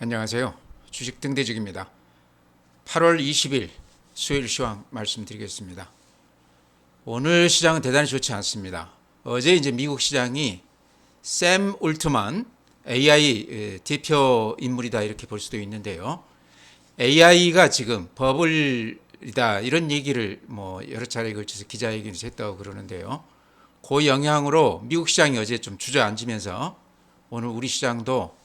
안녕하세요. 주식 등대직입니다. 8월 20일 수요일 시황 말씀드리겠습니다. 오늘 시장은 대단히 좋지 않습니다. 어제 이제 미국 시장이 샘 올트만 AI 대표 인물이다 이렇게 볼 수도 있는데요. AI가 지금 버블이다 이런 얘기를 뭐 여러 차례에 걸쳐서 기자회견에서 했다고 그러는데요. 그 영향으로 미국 시장이 어제 좀 주저앉으면서 오늘 우리 시장도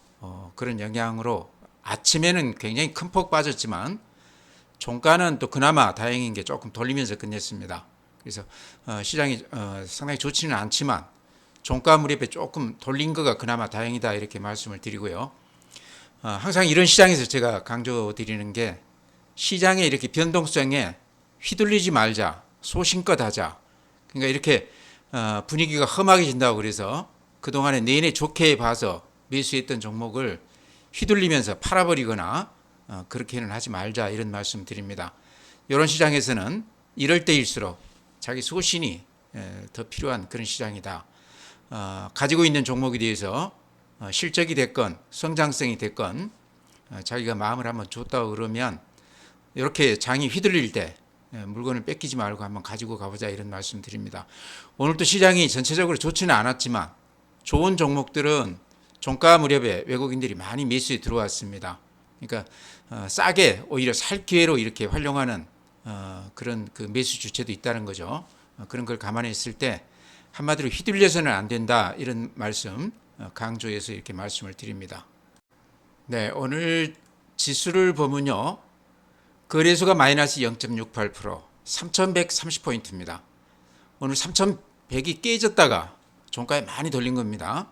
그런 영향으로 아침에는 굉장히 큰 폭 빠졌지만 종가는 또 그나마 다행인 게 조금 돌리면서 끝냈습니다. 그래서 시장이 상당히 좋지는 않지만 종가 무렵에 조금 돌린 거가 그나마 다행이다 이렇게 말씀을 드리고요. 항상 이런 시장에서 제가 강조드리는 게 시장의 이렇게 변동성에 휘둘리지 말자, 소신껏 하자. 그러니까 이렇게 분위기가 험하게진다고 그래서 그동안에 내내 좋게 봐서 매수했던 종목을 휘둘리면서 팔아버리거나 그렇게는 하지 말자 이런 말씀 드립니다. 이런 시장에서는 이럴 때일수록 자기 소신이 더 필요한 그런 시장이다. 가지고 있는 종목에 대해서 실적이 됐건 성장성이 됐건 자기가 마음을 한번 줬다고 그러면 이렇게 장이 휘둘릴 때 물건을 뺏기지 말고 한번 가지고 가보자 이런 말씀 드립니다. 오늘도 시장이 전체적으로 좋지는 않았지만 좋은 종목들은 종가 무렵에 외국인들이 많이 매수에 들어왔습니다. 그러니까 싸게 오히려 살 기회로 이렇게 활용하는 그런 그 매수 주체도 있다는 거죠. 그런 걸 감안했을 때 한마디로 휘둘려서는 안 된다 이런 말씀 강조해서 이렇게 말씀을 드립니다. 네, 오늘 지수를 보면요. 거래소가 마이너스 0.68%, 3,130포인트입니다. 오늘 3,100이 깨졌다가 종가에 많이 돌린 겁니다.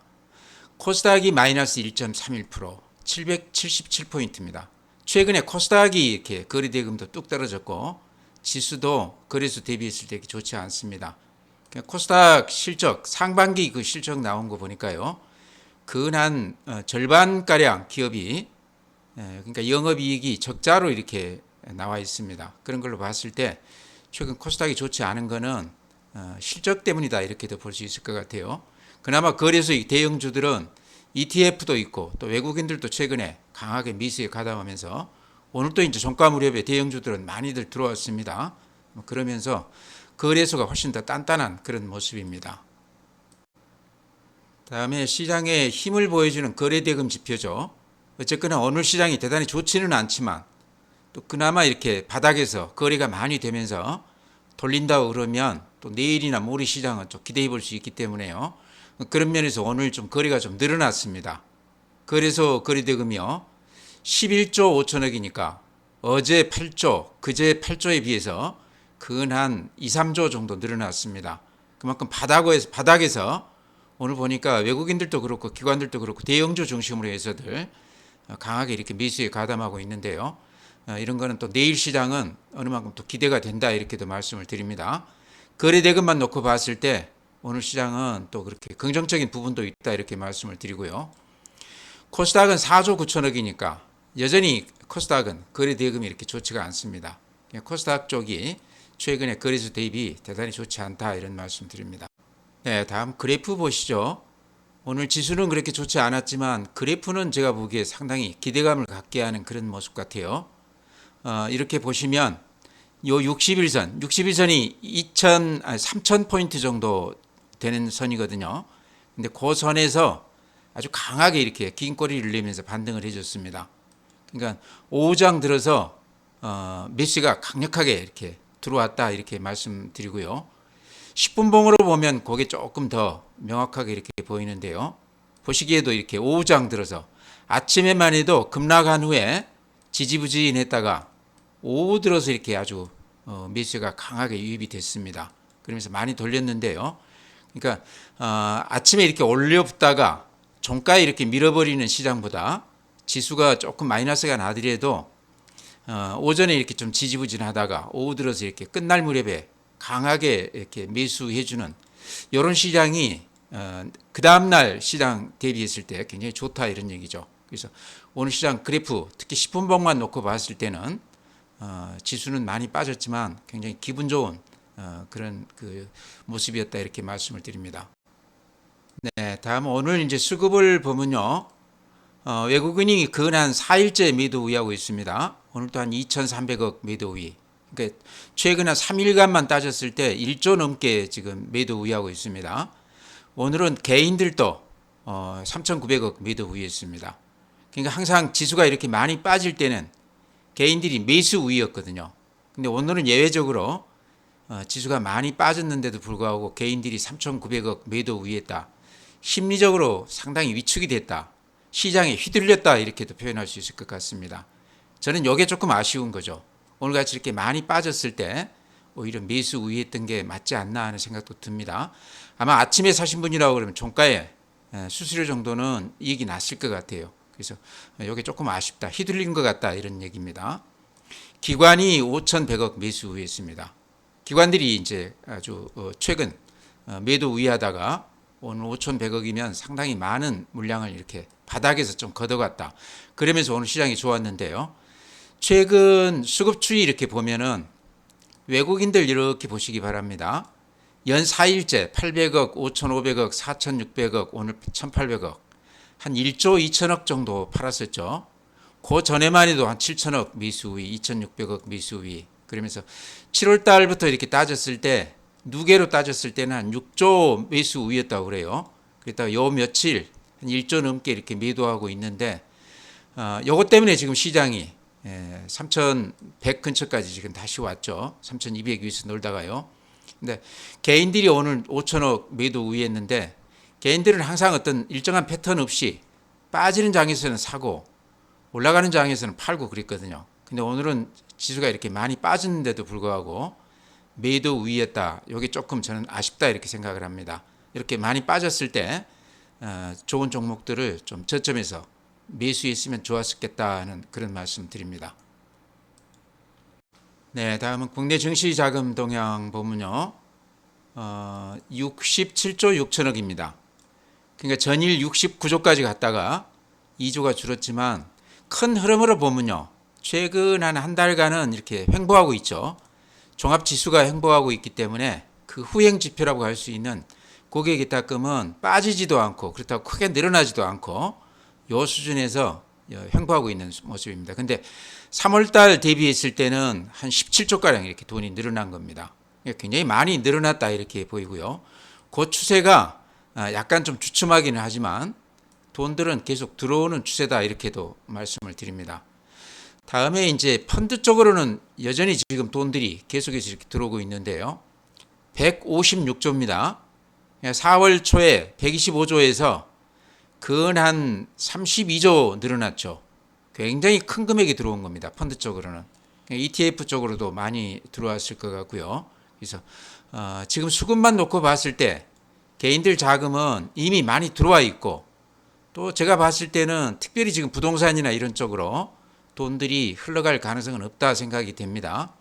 코스닥이 마이너스 1.31%, 777포인트입니다. 최근에 코스닥이 이렇게 거래대금도 뚝 떨어졌고 지수도 거래소 대비했을 때 좋지 않습니다. 코스닥 실적, 상반기 그 실적 나온 거 보니까요. 근한 절반가량 기업이 그러니까 영업이익이 적자로 이렇게 나와 있습니다. 그런 걸로 봤을 때 최근 코스닥이 좋지 않은 거는 실적 때문이다 이렇게도 볼 수 있을 것 같아요. 그나마 거래소 대형주들은 ETF도 있고 또 외국인들도 최근에 강하게 미수에 가담하면서 오늘도 이제 종가 무렵에 대형주들은 많이들 들어왔습니다. 그러면서 거래소가 훨씬 더 단단한 그런 모습입니다. 다음에 시장에 힘을 보여주는 거래대금 지표죠. 어쨌거나 오늘 시장이 대단히 좋지는 않지만 또 그나마 이렇게 바닥에서 거래가 많이 되면서 돌린다고 그러면 또 내일이나 모레 시장은 좀 기대해 볼 수 있기 때문에요. 그런 면에서 오늘 좀 거래가 좀 늘어났습니다. 거래소 거래대금이요. 11조 5천억이니까 어제 8조, 그제 8조에 비해서 근한 2, 3조 정도 늘어났습니다. 그만큼 바닥에서 오늘 보니까 외국인들도 그렇고 기관들도 그렇고 대형주 중심으로 해서들 강하게 이렇게 매수에 가담하고 있는데요. 이런 거는 또 내일 시장은 어느 만큼 또 기대가 된다 이렇게도 말씀을 드립니다. 거래대금만 놓고 봤을 때 오늘 시장은 또 그렇게 긍정적인 부분도 있다 이렇게 말씀을 드리고요. 코스닥은 4조 9천억이니까 여전히 코스닥은 거래대금이 이렇게 좋지가 않습니다. 코스닥 쪽이 최근에 거래소 대비 대단히 좋지 않다 이런 말씀 드립니다. 네, 다음 그래프 보시죠. 오늘 지수는 그렇게 좋지 않았지만 그래프는 제가 보기에 상당히 기대감을 갖게 하는 그런 모습 같아요. 이렇게 보시면 요 60일선이 3,000포인트 정도 되는 선이거든요. 근데 그 선에서 아주 강하게 이렇게 긴 꼬리를 내면서 반등을 해줬습니다. 그러니까 오후장 들어서 매수가 강력하게 이렇게 들어왔다 이렇게 말씀드리고요. 10분봉으로 보면 그게 조금 더 명확하게 이렇게 보이는데요. 보시기에도 이렇게 오후장 들어서 아침에만 해도 급락한 후에 지지부진했다가 오후 들어서 이렇게 아주 매수가 강하게 유입이 됐습니다. 그러면서 많이 돌렸는데요. 그러니까 아침에 이렇게 올려붙다가 종가에 이렇게 밀어버리는 시장보다 지수가 조금 마이너스가 나더라도 오전에 이렇게 좀 지지부진하다가 오후 들어서 이렇게 끝날 무렵에 강하게 이렇게 매수해주는 이런 시장이 그 다음날 시장 대비했을 때 굉장히 좋다 이런 얘기죠. 그래서 오늘 시장 그래프 특히 10분봉만 놓고 봤을 때는 지수는 많이 빠졌지만 굉장히 기분 좋은 그런 그 모습이었다 이렇게 말씀을 드립니다. 네, 다음 오늘 이제 수급을 보면요. 외국인이 근한 4일째 매도 우위하고 있습니다. 오늘도 한 2,300억 매도 우위. 그러니까 최근 한 3일간만 따졌을 때 1조 넘게 지금 매도 우위하고 있습니다. 오늘은 개인들도 3,900억 매도 우위했습니다. 그러니까 항상 지수가 이렇게 많이 빠질 때는 개인들이 매수 우위였거든요. 근데 오늘은 예외적으로 지수가 많이 빠졌는데도 불구하고 개인들이 3,900억 매도 우위했다. 심리적으로 상당히 위축이 됐다. 시장에 휘둘렸다 이렇게도 표현할 수 있을 것 같습니다. 저는 이게 조금 아쉬운 거죠. 오늘같이 이렇게 많이 빠졌을 때 오히려 매수 우위했던 게 맞지 않나 하는 생각도 듭니다. 아마 아침에 사신 분이라고 그러면 종가에 수수료 정도는 이익이 났을 것 같아요. 그래서 이게 조금 아쉽다. 휘둘린 것 같다 이런 얘기입니다. 기관이 5,100억 매수 우위했습니다. 기관들이 이제 아주 최근 매도 우위하다가 오늘 5,100억이면 상당히 많은 물량을 이렇게 바닥에서 좀 걷어갔다. 그러면서 오늘 시장이 좋았는데요. 최근 수급 추이 이렇게 보면은 외국인들 이렇게 보시기 바랍니다. 연 4일째 800억, 5,500억, 4,600억, 오늘 1,800억. 한 1조 2천억 정도 팔았었죠. 그 전에만 해도 한 7천억 매수 우위, 2,600억 매수 우위. 그러면서 7월 달부터 이렇게 따졌을 때 누계로 따졌을 때는 한 6조 매수 우위였다고 그래요. 그랬다가 요 며칠 한 1조 넘게 이렇게 매도하고 있는데 요것 때문에 지금 시장이 3,100 근처까지 지금 다시 왔죠. 3,200 위에서 놀다가요. 근데 개인들이 오늘 5천억 매도 우위했는데 개인들은 항상 어떤 일정한 패턴 없이 빠지는 장에서는 사고 올라가는 장에서는 팔고 그랬거든요. 근데 오늘은 지수가 이렇게 많이 빠졌는데도 불구하고 매도 우위였다. 이게 조금 저는 아쉽다 이렇게 생각을 합니다. 이렇게 많이 빠졌을 때 좋은 종목들을 좀 저점에서 매수했으면 좋았겠다는 그런 말씀 드립니다. 네, 다음은 국내 증시 자금 동향 보면요. 67조 6천억입니다. 그러니까 전일 69조까지 갔다가 2조가 줄었지만 큰 흐름으로 보면요. 최근 한 달간은 이렇게 횡보하고 있죠. 종합지수가 횡보하고 있기 때문에 그 후행 지표라고 할 수 있는 고객 이탁금은 빠지지도 않고 그렇다고 크게 늘어나지도 않고 요 수준에서 횡보하고 있는 모습입니다. 근데 3월달 대비했을 때는 한 17조가량 이렇게 돈이 늘어난 겁니다. 굉장히 많이 늘어났다 이렇게 보이고요. 그 추세가 약간 좀 주춤하기는 하지만 돈들은 계속 들어오는 추세다 이렇게도 말씀을 드립니다. 다음에 이제 펀드 쪽으로는 여전히 지금 돈들이 계속해서 이렇게 들어오고 있는데요. 156조입니다. 4월 초에 125조에서 근 한 32조 늘어났죠. 굉장히 큰 금액이 들어온 겁니다. 펀드 쪽으로는. ETF 쪽으로도 많이 들어왔을 것 같고요. 그래서 지금 수급만 놓고 봤을 때 개인들 자금은 이미 많이 들어와 있고 또 제가 봤을 때는 특별히 지금 부동산이나 이런 쪽으로 돈들이 흘러갈 가능성은 없다 생각이 됩니다.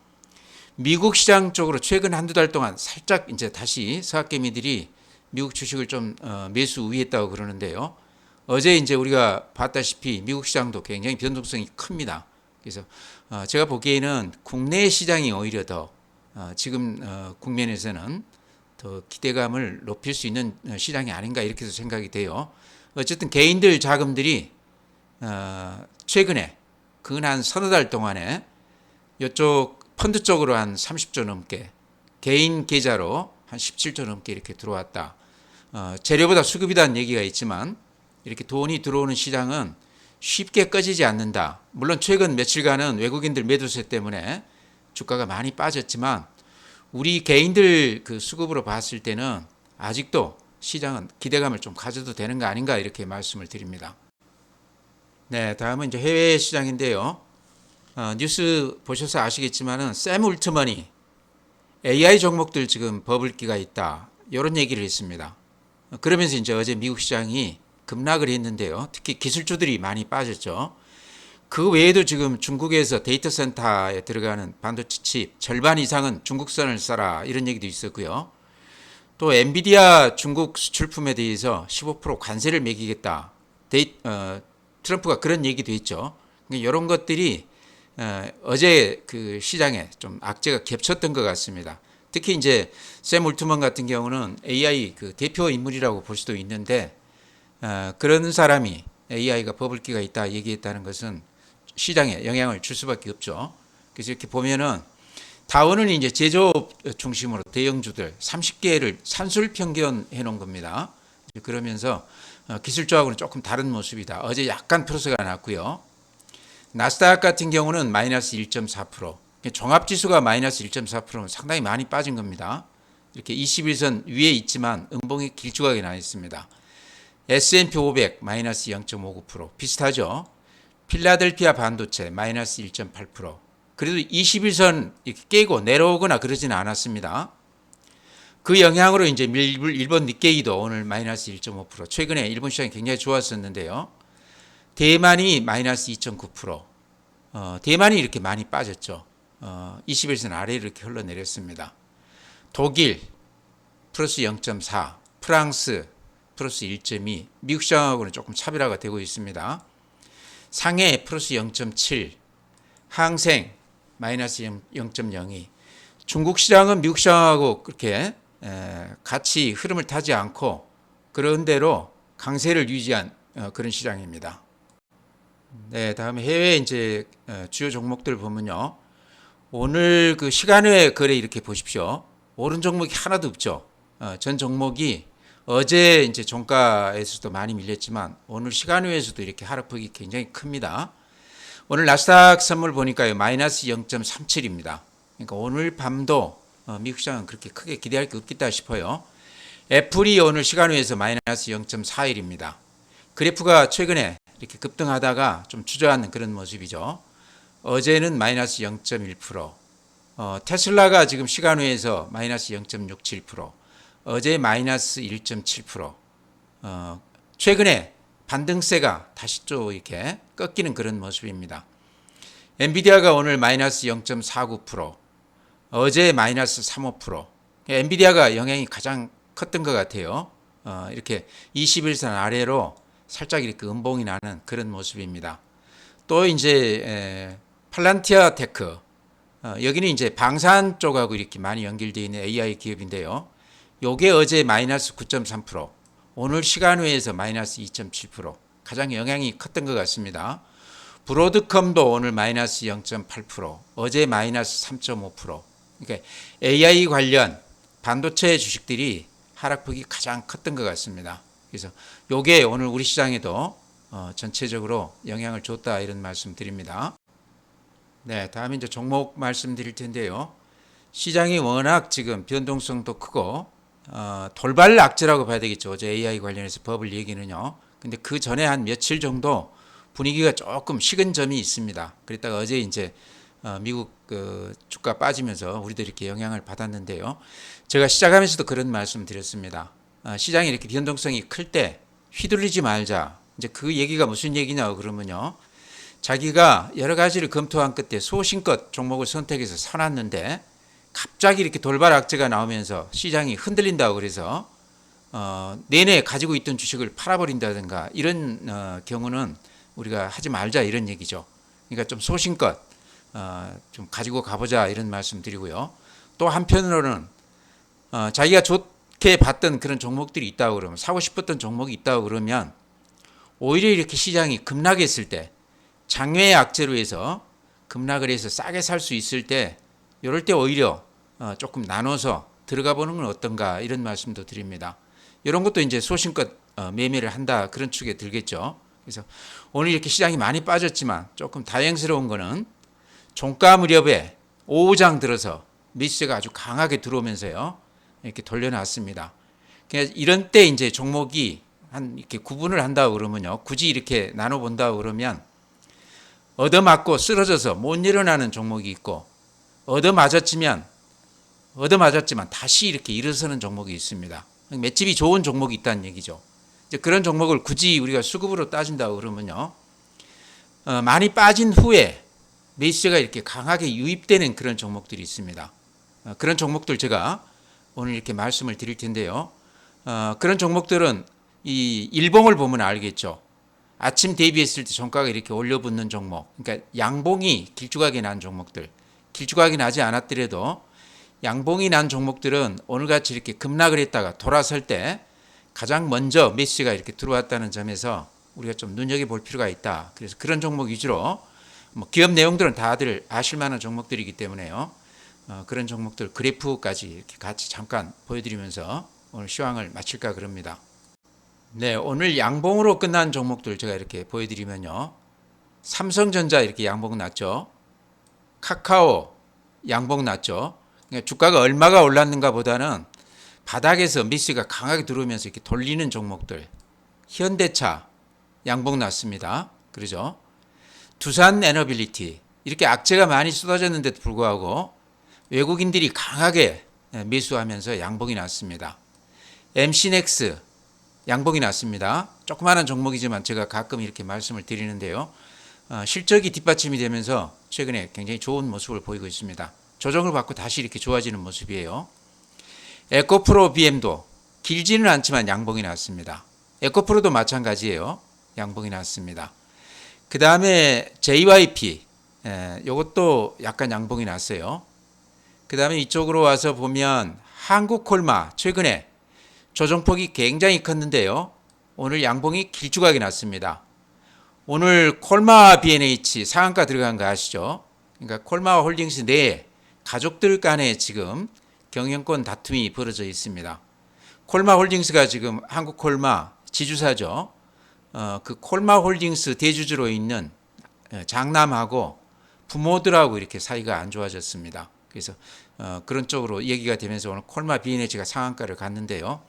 미국 시장 쪽으로 최근 한두 달 동안 살짝 이제 다시 서학개미들이 미국 주식을 좀 매수 우위했다고 그러는데요. 어제 이제 우리가 봤다시피 미국 시장도 굉장히 변동성이 큽니다. 그래서 제가 보기에는 국내 시장이 오히려 더 지금 국면에서는 더 기대감을 높일 수 있는 시장이 아닌가 이렇게도 생각이 돼요. 어쨌든 개인들 자금들이 최근에 근 한 서너 달 동안에 이쪽 펀드 쪽으로 한 30조 넘게 개인 계좌로 한 17조 넘게 이렇게 들어왔다. 재료보다 수급이라는 얘기가 있지만 이렇게 돈이 들어오는 시장은 쉽게 꺼지지 않는다. 물론 최근 며칠간은 외국인들 매도세 때문에 주가가 많이 빠졌지만 우리 개인들 그 수급으로 봤을 때는 아직도 시장은 기대감을 좀 가져도 되는 거 아닌가 이렇게 말씀을 드립니다. 네, 다음은 이제 해외 시장인데요. 뉴스 보셔서 아시겠지만은 샘 울트먼이 AI 종목들 지금 버블기가 있다. 이런 얘기를 했습니다. 그러면서 이제 어제 미국 시장이 급락을 했는데요. 특히 기술주들이 많이 빠졌죠. 그 외에도 지금 중국에서 데이터 센터에 들어가는 반도체 칩 절반 이상은 중국산을 써라 이런 얘기도 있었고요. 또 엔비디아 중국 수출품에 대해서 15% 관세를 매기겠다. 트럼프가 그런 얘기도 했죠. 이런 것들이 어제 그 시장에 좀 악재가 겹쳤던 것 같습니다. 특히 이제 샘 울트먼 같은 경우는 AI 그 대표 인물이라고 볼 수도 있는데 그런 사람이 AI가 버블기가 있다 얘기했다는 것은 시장에 영향을 줄 수밖에 없죠. 그래서 이렇게 보면은 다우는 이제 제조업 중심으로 대형주들 30개를 산술 평균해 놓은 겁니다. 그러면서 기술주하고는 조금 다른 모습이다. 어제 약간 플러스가 났고요. 나스닥 같은 경우는 마이너스 1.4%. 종합지수가 마이너스 1.4%는 상당히 많이 빠진 겁니다. 이렇게 21선 위에 있지만 음봉이 길쭉하게 나 있습니다. S&P 500 마이너스 0.59% 비슷하죠. 필라델피아 반도체 마이너스 1.8%. 그래도 21선 이렇게 깨고 내려오거나 그러지는 않았습니다. 그 영향으로 이제 일본 니케이도 오늘 마이너스 1.5%. 최근에 일본 시장이 굉장히 좋았었는데요. 대만이 마이너스 2.9%. 대만이 이렇게 많이 빠졌죠. 21선 아래로 이렇게 흘러내렸습니다. 독일 플러스 0.4, 프랑스 플러스 1.2, 미국 시장하고는 조금 차별화가 되고 있습니다. 상해 플러스 0.7, 항생 마이너스 0.02. 중국 시장은 미국 시장하고 그렇게 같이 흐름을 타지 않고 그런 대로 강세를 유지한 그런 시장입니다. 네, 다음에 해외 이제 주요 종목들 보면요. 오늘 그 시간외 거래 이렇게 보십시오. 오른 종목이 하나도 없죠. 전 종목이 어제 이제 종가에서도 많이 밀렸지만 오늘 시간외에서도 이렇게 하락폭이 굉장히 큽니다. 오늘 나스닥 선물 보니까요 마이너스 0.37입니다. 그러니까 오늘 밤도 미국 시장은 그렇게 크게 기대할 게 없겠다 싶어요. 애플이 오늘 시간외에서 마이너스 0.41입니다. 그래프가 최근에 이렇게 급등하다가 좀 주저앉는 그런 모습이죠. 어제는 마이너스 0.1%, 테슬라가 지금 시간외에서 마이너스 0.67%, 어제 마이너스 1.7%, 최근에 반등세가 다시 또 이렇게 꺾이는 그런 모습입니다. 엔비디아가 오늘 마이너스 0.49%, 어제 마이너스 35%, 엔비디아가 영향이 가장 컸던 것 같아요. 이렇게 21선 아래로 살짝 이렇게 음봉이 나는 그런 모습입니다. 또 이제 팔란티아 테크, 여기는 이제 방산 쪽하고 이렇게 많이 연결되어 있는 AI 기업인데요. 요게 어제 마이너스 9.3%, 오늘 시간외에서 마이너스 2.7%, 가장 영향이 컸던 것 같습니다. 브로드컴도 오늘 마이너스 0.8%, 어제 마이너스 3.5%. 그러니까 AI 관련 반도체 주식들이 하락폭이 가장 컸던 것 같습니다. 그래서 요게 오늘 우리 시장에도 전체적으로 영향을 줬다 이런 말씀 드립니다. 네, 다음에 이제 종목 말씀드릴 텐데요. 시장이 워낙 지금 변동성도 크고 돌발 악재라고 봐야 되겠죠. 어제 AI 관련해서 버블 얘기는요. 근데 그 전에 한 며칠 정도 분위기가 조금 식은 점이 있습니다. 그랬다가 어제 이제 미국 그 주가 빠지면서 우리도 이렇게 영향을 받았는데요. 제가 시작하면서도 그런 말씀 드렸습니다. 시장이 이렇게 변동성이 클 때 휘둘리지 말자. 이제 그 얘기가 무슨 얘기냐고 그러면요. 자기가 여러 가지를 검토한 끝에 소신껏 종목을 선택해서 사놨는데 갑자기 이렇게 돌발 악재가 나오면서 시장이 흔들린다고 그래서 내내 가지고 있던 주식을 팔아버린다든가 이런 경우는 우리가 하지 말자 이런 얘기죠. 그러니까 좀 소신껏 좀 가지고 가보자 이런 말씀 드리고요. 또 한편으로는 자기가 좋게 봤던 그런 종목들이 있다고 그러면 사고 싶었던 종목이 있다고 그러면 오히려 이렇게 시장이 급락했을 때 장외의 악재로 해서 급락을 해서 싸게 살 수 있을 때 이럴 때 오히려 조금 나눠서 들어가 보는 건 어떤가 이런 말씀도 드립니다. 이런 것도 이제 소신껏 매매를 한다 그런 축에 들겠죠. 그래서 오늘 이렇게 시장이 많이 빠졌지만 조금 다행스러운 거는 종가 무렵에 오후장 들어서 매수세가 아주 강하게 들어오면서요 이렇게 돌려놨습니다. 그냥 이런 때 이제 종목이 한 이렇게 구분을 한다고 그러면요, 굳이 이렇게 나눠 본다고 그러면 얻어맞고 쓰러져서 못 일어나는 종목이 있고 얻어맞았지만 다시 이렇게 일어서는 종목이 있습니다. 맷집이 좋은 종목이 있다는 얘기죠. 이제 그런 종목을 굳이 우리가 수급으로 따진다고 그러면요, 많이 빠진 후에 매수세가 이렇게 강하게 유입되는 그런 종목들이 있습니다. 그런 종목들 제가 오늘 이렇게 말씀을 드릴 텐데요. 그런 종목들은 이 일봉을 보면 알겠죠. 아침 대비했을 때 종가가 이렇게 올려붙는 종목, 그러니까 양봉이 길쭉하게 난 종목들, 길쭉하게 나지 않았더라도 양봉이 난 종목들은 오늘같이 이렇게 급락을 했다가 돌아설 때 가장 먼저 매수가 이렇게 들어왔다는 점에서 우리가 좀 눈여겨볼 필요가 있다. 그래서 그런 종목 위주로 뭐 기업 내용들은 다들 아실 만한 종목들이기 때문에요. 그런 종목들 그래프까지 이렇게 같이 잠깐 보여드리면서 오늘 시황을 마칠까 그럽니다. 네, 오늘 양봉으로 끝난 종목들 제가 이렇게 보여드리면요. 삼성전자 이렇게 양봉 났죠. 카카오 양봉 났죠. 그러니까 주가가 얼마가 올랐는가 보다는 바닥에서 미스가 강하게 들어오면서 이렇게 돌리는 종목들. 현대차 양봉 났습니다. 그러죠. 두산 에너빌리티 이렇게 악재가 많이 쏟아졌는데도 불구하고 외국인들이 강하게 매수하면서 양봉이 났습니다. MC넥스 양봉이 났습니다. 조그마한 종목이지만 제가 가끔 이렇게 말씀을 드리는데요. 실적이 뒷받침이 되면서 최근에 굉장히 좋은 모습을 보이고 있습니다. 조정을 받고 다시 이렇게 좋아지는 모습이에요. 에코프로 BM도 길지는 않지만 양봉이 났습니다. 에코프로도 마찬가지예요. 양봉이 났습니다. 그 다음에 JYP 이것도 약간 양봉이 났어요. 그 다음에 이쪽으로 와서 보면 한국콜마 최근에 조정폭이 굉장히 컸는데요. 오늘 양봉이 길쭉하게 났습니다. 오늘 콜마 B&H 상한가 들어간 거 아시죠? 그러니까 콜마 홀딩스 내 가족들 간에 지금 경영권 다툼이 벌어져 있습니다. 콜마 홀딩스가 지금 한국 콜마 지주사죠. 그 콜마 홀딩스 대주주로 있는 장남하고 부모들하고 이렇게 사이가 안 좋아졌습니다. 그래서 그런 쪽으로 얘기가 되면서 오늘 콜마 B&H가 상한가를 갔는데요.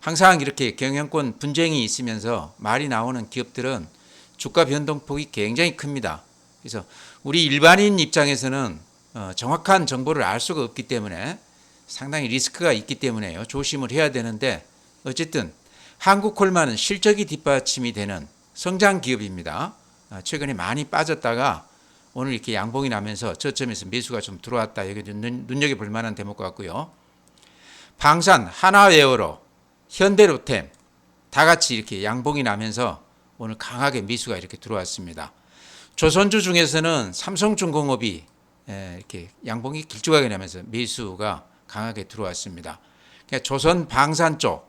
항상 이렇게 경영권 분쟁이 있으면서 말이 나오는 기업들은 주가 변동폭이 굉장히 큽니다. 그래서 우리 일반인 입장에서는 정확한 정보를 알 수가 없기 때문에 상당히 리스크가 있기 때문에요. 조심을 해야 되는데 어쨌든 한국콜마는 실적이 뒷받침이 되는 성장 기업입니다. 최근에 많이 빠졌다가 오늘 이렇게 양봉이 나면서 저점에서 매수가 좀 들어왔다. 여기 눈여겨볼 만한 대목 같고요. 방산, 하나웨어로, 현대로템 다 같이 이렇게 양봉이 나면서 오늘 강하게 매수가 이렇게 들어왔습니다. 조선주 중에서는 삼성중공업이 이렇게 양봉이 길쭉하게 나면서 매수가 강하게 들어왔습니다. 그러니까 조선 방산 쪽,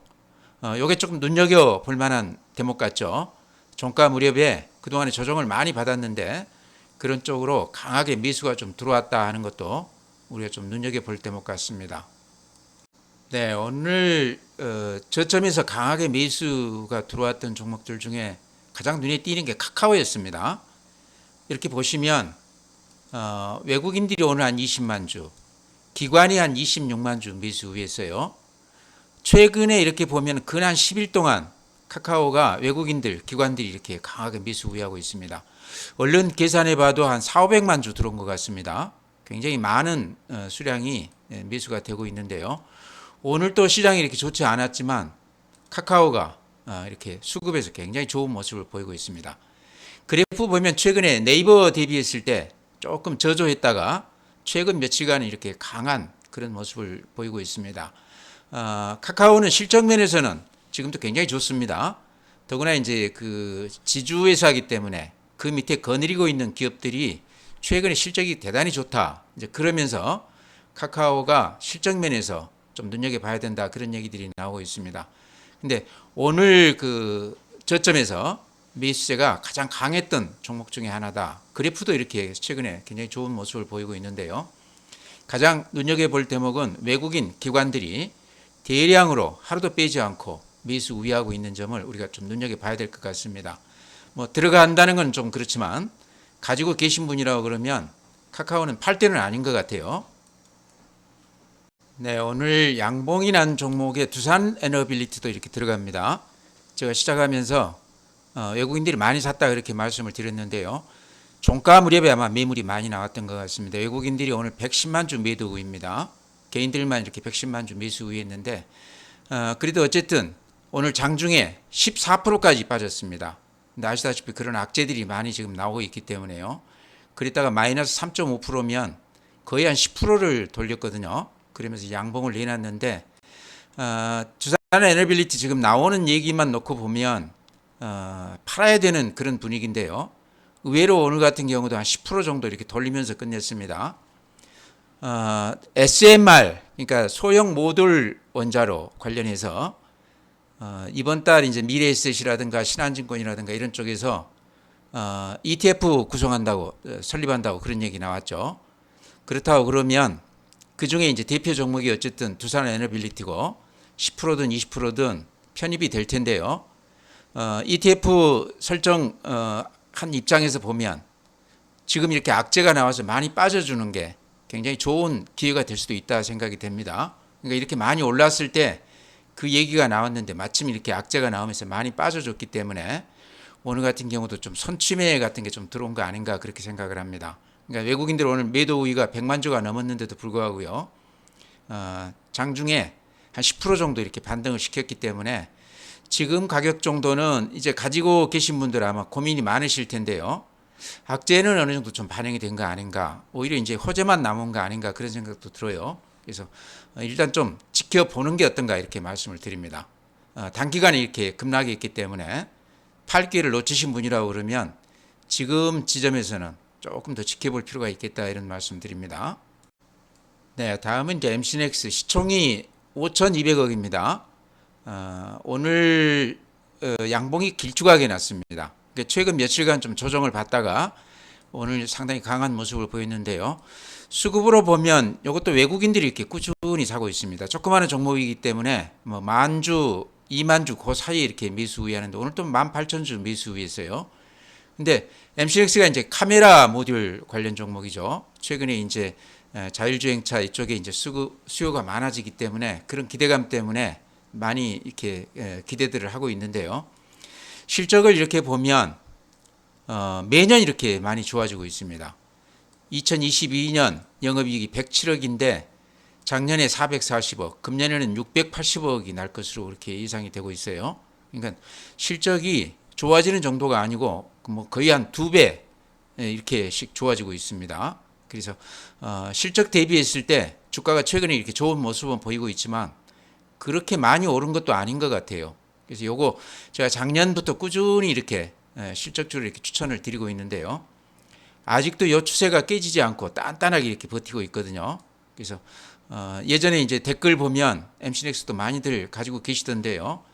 요게 조금 눈여겨볼 만한 대목 같죠. 종가 무렵에 그동안에 조정을 많이 받았는데 그런 쪽으로 강하게 매수가 좀 들어왔다 하는 것도 우리가 좀 눈여겨볼 대목 같습니다. 네, 오늘 저점에서 강하게 매수가 들어왔던 종목들 중에 가장 눈에 띄는 게 카카오였습니다. 이렇게 보시면 외국인들이 오늘 한 20만 주, 기관이 한 26만 주 매수했어요. 최근에 이렇게 보면 근 한 10일 동안 카카오가 외국인들, 기관들이 이렇게 강하게 매수 우회하고 있습니다. 얼른 계산해 봐도 한 4,500만 주 들어온 것 같습니다. 굉장히 많은 수량이 매수가 되고 있는데요. 오늘 또 시장이 이렇게 좋지 않았지만 카카오가 이렇게 수급에서 굉장히 좋은 모습을 보이고 있습니다. 그래프 보면 최근에 네이버 대비했을 때 조금 저조했다가 최근 며칠간 이렇게 강한 그런 모습을 보이고 있습니다. 카카오는 실적 면에서는 지금도 굉장히 좋습니다. 더구나 이제 그 지주회사이기 때문에 그 밑에 거느리고 있는 기업들이 최근에 실적이 대단히 좋다. 이제 그러면서 카카오가 실적 면에서 좀 눈여겨봐야 된다. 그런 얘기들이 나오고 있습니다. 근데 오늘 그 저점에서 매수세가 가장 강했던 종목 중에 하나다. 그래프도 이렇게 최근에 굉장히 좋은 모습을 보이고 있는데요. 가장 눈여겨볼 대목은 외국인 기관들이 대량으로 하루도 빼지 않고 매수 우회하고 있는 점을 우리가 좀 눈여겨봐야 될 것 같습니다. 뭐 들어간다는 건 좀 그렇지만 가지고 계신 분이라고 그러면 카카오는 팔 때는 아닌 것 같아요. 네, 오늘 양봉이 난 종목에 두산 에너빌리티도 이렇게 들어갑니다. 제가 시작하면서 외국인들이 많이 샀다 그렇게 말씀을 드렸는데요. 종가 무렵에 아마 매물이 많이 나왔던 것 같습니다. 외국인들이 오늘 110만 주 매도 우입니다. 개인들만 이렇게 110만 주 매수 우했는데 그래도 어쨌든 오늘 장중에 14%까지 빠졌습니다. 근데 아시다시피 그런 악재들이 많이 지금 나오고 있기 때문에요. 그랬다가 마이너스 3.5%면 거의 한 10%를 돌렸거든요. 그러면서 양봉을 내놨는데 두산 에너빌리티 지금 나오는 얘기만 놓고 보면 팔아야 되는 그런 분위기인데요. 의외로 오늘 같은 경우도 한 10% 정도 이렇게 돌리면서 끝냈습니다. SMR 그러니까 소형 모듈 원자로 관련해서 이번 달 이제 미래에셋이라든가 신한증권이라든가 이런 쪽에서 ETF 구성한다고 설립한다고 그런 얘기 나왔죠. 그렇다고 그러면 그 중에 이제 대표 종목이 어쨌든 두산 에너빌리티고 10%든 20%든 편입이 될 텐데요. ETF 설정 한 입장에서 보면 지금 이렇게 악재가 나와서 많이 빠져주는 게 굉장히 좋은 기회가 될 수도 있다 생각이 됩니다. 그러니까 이렇게 많이 올랐을 때 그 얘기가 나왔는데 마침 이렇게 악재가 나오면서 많이 빠져줬기 때문에 오늘 같은 경우도 좀 선취매 같은 게 좀 들어온 거 아닌가 그렇게 생각을 합니다. 그러니까 외국인들 오늘 매도 우위가 100만 주가 넘었는데도 불구하고요. 장중에 한 10% 정도 이렇게 반등을 시켰기 때문에 지금 가격 정도는 이제 가지고 계신 분들 아마 고민이 많으실 텐데요. 악재는 어느 정도 좀 반영이 된 거 아닌가, 오히려 이제 호재만 남은 거 아닌가 그런 생각도 들어요. 그래서 일단 좀 지켜보는 게 어떤가 이렇게 말씀을 드립니다. 단기간에 이렇게 급락이 있기 때문에 팔 기회를 놓치신 분이라고 그러면 지금 지점에서는 조금 더 지켜볼 필요가 있겠다 이런 말씀 드립니다. 네, 다음은 이제 MC넥스 시총이 5,200억입니다. 오늘 양봉이 길쭉하게 났습니다. 최근 며칠간 좀 조정을 받다가 오늘 상당히 강한 모습을 보였는데요. 수급으로 보면 이것도 외국인들이 이렇게 꾸준히 사고 있습니다. 조그마한 종목이기 때문에 뭐 만주, 2만주 그 사이에 이렇게 매수 우위하는데 오늘 또 18,000주 매수 우위했어요. 근데 MCX가 이제 카메라 모듈 관련 종목이죠. 최근에 이제 자율주행차 이쪽에 이제 수요가 많아지기 때문에 그런 기대감 때문에 많이 이렇게 기대들을 하고 있는데요. 실적을 이렇게 보면 매년 이렇게 많이 좋아지고 있습니다. 2022년 영업이익이 107억인데 작년에 440억, 금년에는 680억이 날 것으로 그렇게 예상이 되고 있어요. 그러니까 실적이 좋아지는 정도가 아니고 뭐 거의 한 2배 이렇게씩 좋아지고 있습니다. 그래서 실적 대비했을 때 주가가 최근에 이렇게 좋은 모습은 보이고 있지만 그렇게 많이 오른 것도 아닌 것 같아요. 그래서 요거 제가 작년부터 꾸준히 이렇게 실적주를 이렇게 추천을 드리고 있는데요. 아직도 이 추세가 깨지지 않고 단단하게 이렇게 버티고 있거든요. 그래서 예전에 이제 댓글 보면 MC넥스도 많이들 가지고 계시던데요.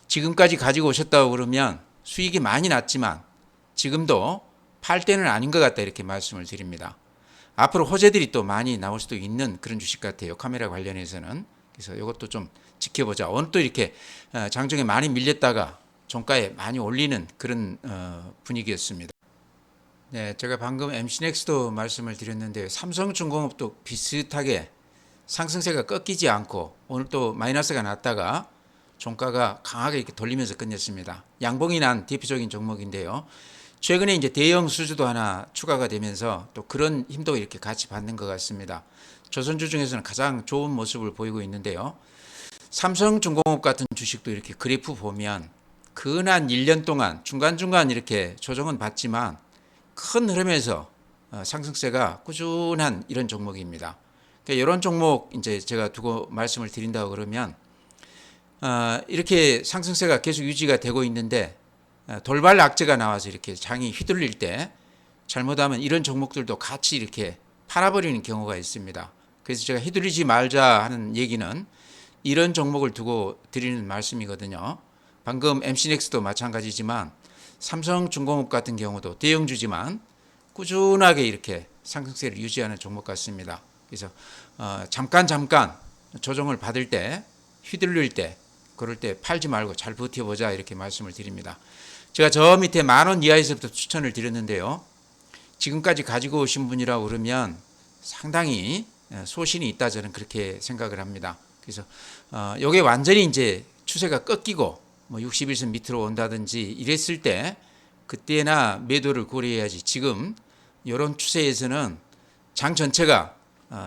지금까지 가지고 오셨다고 그러면 수익이 많이 났지만 지금도 팔 때는 아닌 것 같다 이렇게 말씀을 드립니다. 앞으로 호재들이 또 많이 나올 수도 있는 그런 주식 같아요. 카메라 관련해서는. 그래서 이것도 좀 지켜보자. 오늘 또 이렇게 장중에 많이 밀렸다가 종가에 많이 올리는 그런 분위기였습니다. 네, 제가 방금 MC넥스도 말씀을 드렸는데 삼성중공업도 비슷하게 상승세가 꺾이지 않고 오늘 또 마이너스가 났다가 종가가 강하게 이렇게 돌리면서 끝냈습니다. 양봉이 난 대표적인 종목인데요. 최근에 이제 대형 수주도 하나 추가가 되면서 또 그런 힘도 이렇게 같이 받는 것 같습니다. 조선주 중에서는 가장 좋은 모습을 보이고 있는데요. 삼성중공업 같은 주식도 이렇게 그래프 보면 근한 1년 동안 중간중간 이렇게 조정은 받지만 큰 흐름에서 상승세가 꾸준한 이런 종목입니다. 그러니까 이런 종목 이제 제가 두고 말씀을 드린다고 그러면 이렇게 상승세가 계속 유지가 되고 있는데 돌발 악재가 나와서 이렇게 장이 휘둘릴 때 잘못하면 이런 종목들도 같이 이렇게 팔아버리는 경우가 있습니다. 그래서 제가 휘둘리지 말자 하는 얘기는 이런 종목을 두고 드리는 말씀이거든요. 방금 MC넥스도 마찬가지지만 삼성중공업 같은 경우도 대형주지만 꾸준하게 이렇게 상승세를 유지하는 종목 같습니다. 그래서 잠깐 조정을 받을 때 휘둘릴 때 그럴 때 팔지 말고 잘 버텨보자 이렇게 말씀을 드립니다. 제가 저 밑에 10,000원 이하에서부터 추천을 드렸는데요. 지금까지 가지고 오신 분이라고 그러면 상당히 소신이 있다 저는 그렇게 생각을 합니다. 그래서 이게 완전히 이제 추세가 꺾이고 뭐 61선 밑으로 온다든지 이랬을 때 그때나 매도를 고려해야지 지금 이런 추세에서는 장 전체가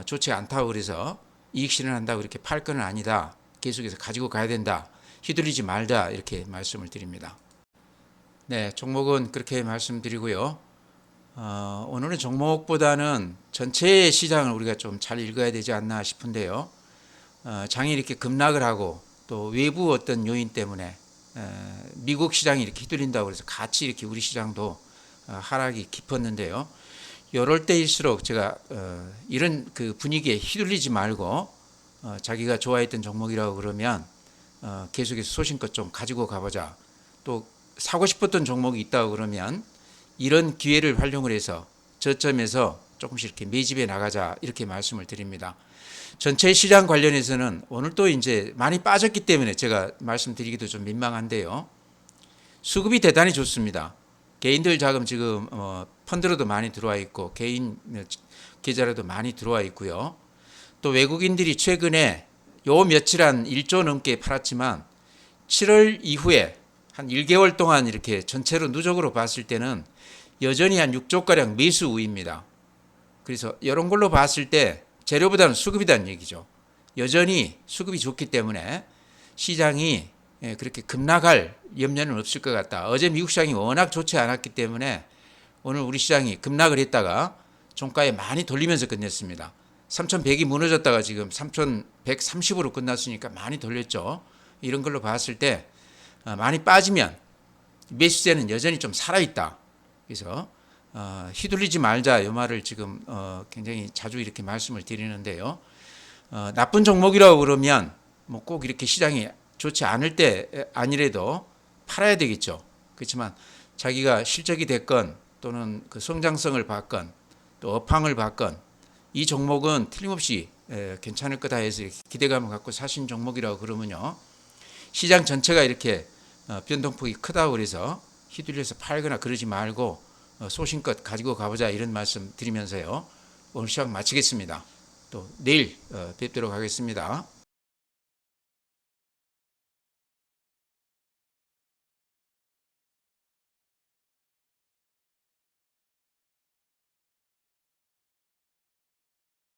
좋지 않다고 그래서 이익 실현한다고 이렇게 팔 건 아니다. 계속해서 가지고 가야 된다. 휘둘리지 말자 이렇게 말씀을 드립니다. 네, 종목은 그렇게 말씀드리고요. 오늘은 종목보다는 전체 시장을 우리가 좀 잘 읽어야 되지 않나 싶은데요. 장이 이렇게 급락을 하고 또 외부 어떤 요인 때문에 미국 시장이 이렇게 휘둘린다고 해서 같이 이렇게 우리 시장도 하락이 깊었는데요. 이럴 때일수록 제가 이런 그 분위기에 휘둘리지 말고 자기가 좋아했던 종목이라고 그러면 계속해서 소신껏 좀 가지고 가보자. 또 사고 싶었던 종목이 있다고 그러면 이런 기회를 활용을 해서 저점에서 조금씩 이렇게 매집해 나가자, 이렇게 말씀을 드립니다. 전체 시장 관련해서는 오늘 또 이제 많이 빠졌기 때문에 제가 말씀드리기도 좀 민망한데요. 수급이 대단히 좋습니다. 개인들 자금 지금 펀드로도 많이 들어와 있고 개인 계좌로도 많이 들어와 있고요. 또 외국인들이 최근에 요 며칠 한 1조 넘게 팔았지만 7월 이후에 한 1개월 동안 이렇게 전체로 누적으로 봤을 때는 여전히 한 6조가량 매수 우입니다. 그래서 이런 걸로 봤을 때 재료보다는 수급이라는 얘기죠. 여전히 수급이 좋기 때문에 시장이 그렇게 급락할 염려는 없을 것 같다. 어제 미국 시장이 워낙 좋지 않았기 때문에 오늘 우리 시장이 급락을 했다가 종가에 많이 돌리면서 끝냈습니다. 3,100이 무너졌다가 지금 3,130으로 끝났으니까 많이 돌렸죠. 이런 걸로 봤을 때 많이 빠지면 매수세는 여전히 좀 살아있다. 그래서 휘둘리지 말자, 이 말을 지금 굉장히 자주 이렇게 말씀을 드리는데요. 나쁜 종목이라고 그러면 뭐 꼭 이렇게 시장이 좋지 않을 때 아니래도 팔아야 되겠죠. 그렇지만 자기가 실적이 됐건 또는 그 성장성을 봤건 또 업황을 봤건 이 종목은 틀림없이 괜찮을 거다 해서 기대감을 갖고 사신 종목이라고 그러면요, 시장 전체가 이렇게 변동폭이 크다고 그래서 휘둘려서 팔거나 그러지 말고 소신껏 가지고 가보자, 이런 말씀 드리면서요, 오늘 시간 마치겠습니다. 또 내일 뵙도록 하겠습니다.